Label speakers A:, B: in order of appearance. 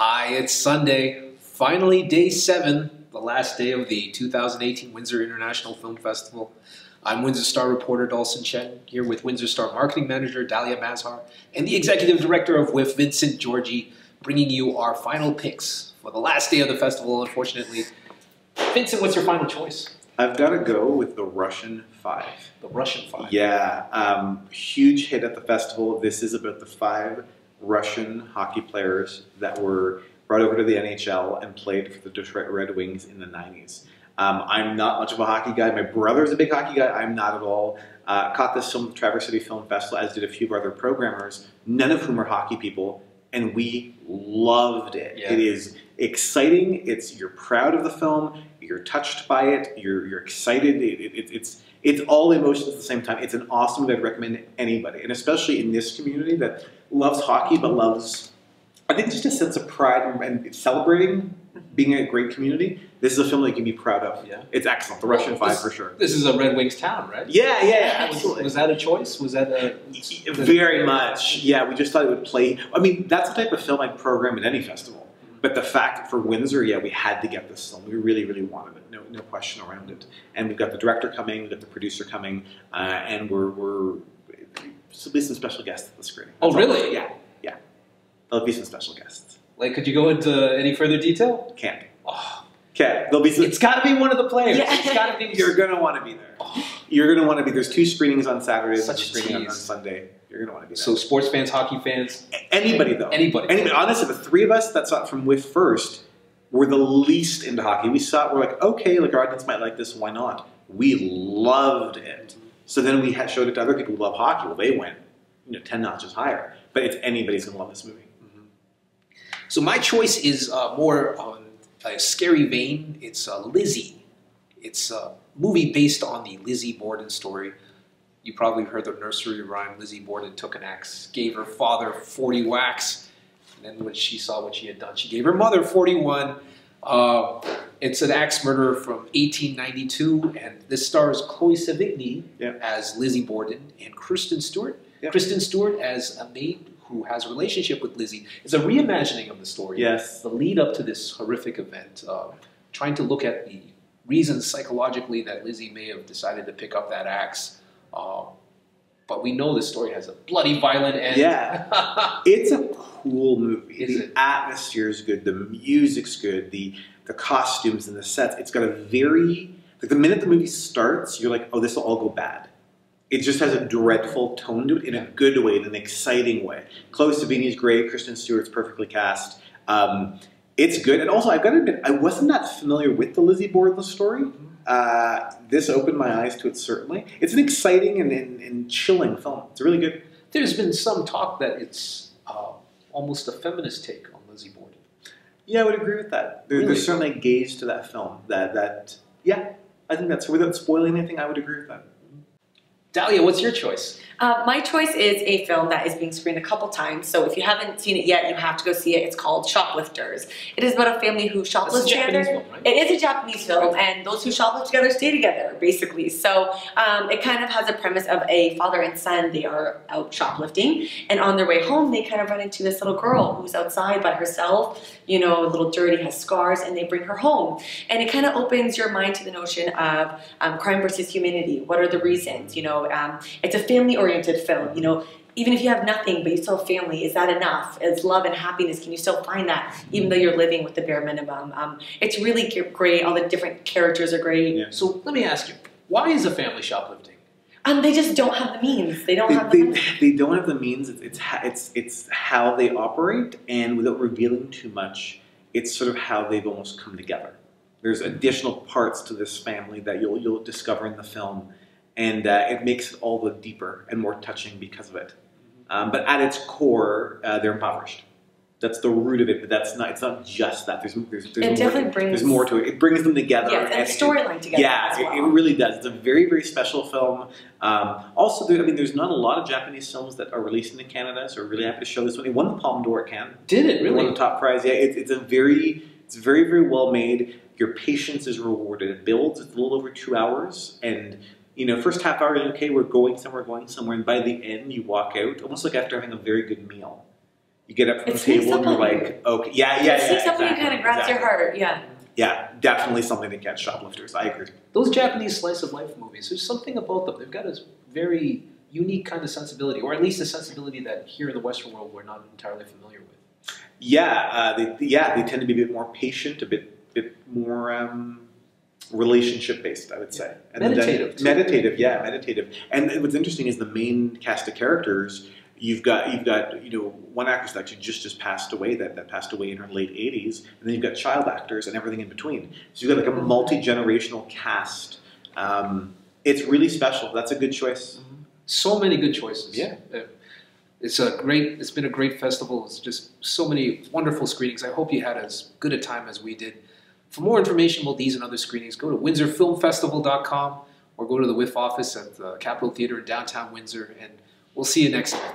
A: Hi, it's Sunday, finally day 7, the last day of the 2018 Windsor International Film Festival. I'm Windsor Star reporter Dalson Chen, here with Windsor Star marketing manager Dalia Mazhar and the executive director of WIFF, Vincent Georgie, bringing you our final picks for the last day of the festival, unfortunately. Vincent, what's your final choice?
B: I've got to go with The Russian Five.
A: The Russian Five.
B: Yeah, huge hit at the festival. This is about the 5 Russian hockey players that were brought over to the NHL and played for the Detroit Red Wings in the 90s. I'm not much of a hockey guy. My brother's a big hockey guy. I'm not at all. Caught this film at the Traverse City Film Festival, as did a few of our other programmers, none of whom are hockey people, and we loved it. Yeah. It is exciting. You're proud of the film. You're touched by it. You're excited. It's all emotions at the same time. It's an awesome movie. I'd recommend anybody, and especially in this community that loves hockey but loves, I think, just a sense of pride and celebrating being a great community. This is a film that you can be proud of. Yeah. It's excellent. The Russian Five for sure.
A: This is a Red Wings town, right?
B: Yeah, absolutely.
A: Was that a choice? Was that a...
B: Very much. Yeah, we just thought it would play. I mean, that's the type of film I'd program at any festival. But the fact for Windsor, yeah, we had to get this film. We really, really wanted it. No question around it. And we've got the director coming, we've got the producer coming, and there'll be some special guests at the screening.
A: Oh, really?
B: Yeah. There'll be some special guests.
A: Like, could you go into any further detail?
B: Can't.
A: Oh.
B: Okay, there'll be some.
A: It's got to be one of the players.
B: Yeah.
A: It's got to be.
B: You're gonna want to be there. Oh. You're gonna want to be. There's 2 screenings on Saturday.
A: Such
B: a screening on Sunday. You're gonna want to be there.
A: So sports fans, hockey fans,
B: anybody though.
A: Anybody.
B: Honestly, the 3 of us that saw it from WIFF first were the least into hockey. We saw it. We're like, okay, like our audience might like this. Why not? We loved it. So then we showed it to other people who love hockey. Well, they went 10 notches higher. But it's anybody's gonna love this movie.
A: So my choice is more on a scary vein. It's Lizzie. It's a movie based on the Lizzie Borden story. You probably heard the nursery rhyme, Lizzie Borden took an axe, gave her father 40 whacks, and then when she saw what she had done, she gave her mother 41. It's an axe murder from 1892, and this stars Chloe Sevigny as Lizzie Borden and Kristen Stewart. Kristen Stewart as a maid who has a relationship with Lizzie. It's a reimagining of the story.
B: Yes.
A: The lead up to this horrific event, trying to look at the reasons psychologically that Lizzie may have decided to pick up that axe. But we know this story has a bloody, violent end.
B: Yeah. It's a cool movie.
A: The
B: atmosphere is good. The music's good. The costumes and the sets. It's got a very... Like the minute the movie starts, you're like, oh, this will all go bad. It just has a dreadful tone to it in a good way, in an exciting way. Chloe Sevigny's great. Kristen Stewart's perfectly cast. It's good. And also, I've got to admit, I wasn't that familiar with the Lizzie Borden story. This opened my eyes to it, certainly. It's an exciting and chilling film. It's really good.
A: There's been some talk that it's almost a feminist take on Lizzie Borden.
B: Yeah, I would agree with that. There's certainly a gaze to that film. Yeah, I think that's, without spoiling anything, I would agree with that.
A: Dalia, what's your choice?
C: My choice is a film that is being screened a couple times. So if you haven't seen it yet, you have to go see it. It's called Shoplifters. It is about a family who shoplift together.
A: Film, right?
C: It is a Japanese film, and those who shoplift together stay together, basically. So it kind of has a premise of a father and son. They are out shoplifting, and on their way home, they kind of run into this little girl who's outside by herself, a little dirty, has scars, and they bring her home. And it kind of opens your mind to the notion of crime versus humanity. What are the reasons? It's a family-oriented film. Even if you have nothing, but you still have family, is that enough? Is love and happiness, can you still find that, even though you're living with the bare minimum? It's really great. All the different characters are great.
A: Yeah. So let me ask you, why is a family shoplifting?
C: They just don't have the means. They don't have
B: They don't have the means. It's how they operate, and without revealing too much, it's sort of how they've almost come together. There's additional parts to this family that you'll discover in the film, and it makes it all the deeper and more touching because of it. But at its core, they're impoverished. That's the root of it, but it's not just that. There's more to it. It brings them together.
C: Yes, and storyline together.
B: Yeah, as well. It really does. It's a very, very special film. Also, there's not a lot of Japanese films that are released into Canada, so we're really happy to show this one. It won the Palme d'Or at Cannes.
A: Did it really?
B: It won the top prize. Yeah, it's very, very well made. Your patience is rewarded. It builds. It's a little over 2 hours, and first half hour, okay, we're going somewhere, and by the end, you walk out almost like after having a very good meal. You get up from
C: It
B: the
C: sneaks
B: table and
C: up
B: you're
C: on you.
B: like, okay, yeah.
C: It sneaks up on you,
B: exactly,
C: kind of grabs your heart. Yeah.
B: Yeah, definitely something to catch shoplifters. I agree.
A: Those Japanese slice of life movies, there's something about them. They've got a very unique kind of sensibility, or at least a sensibility that here in the Western world we're not entirely familiar with.
B: Yeah, they tend to be a bit more patient, a bit more relationship based, I would say. And
A: Meditative.
B: Meditative. And what's interesting is the main cast of characters. You've got one actress that actually just passed away that passed away in her late 80s, and then you've got child actors and everything in between. So you've got like a multi-generational cast. It's really special. That's a good choice.
A: So many good choices.
B: Yeah.
A: It's been a great festival. It's just so many wonderful screenings. I hope you had as good a time as we did. For more information about these and other screenings, go to WindsorFilmFestival.com or go to the WIFF office at the Capitol Theater in downtown Windsor, and we'll see you next time.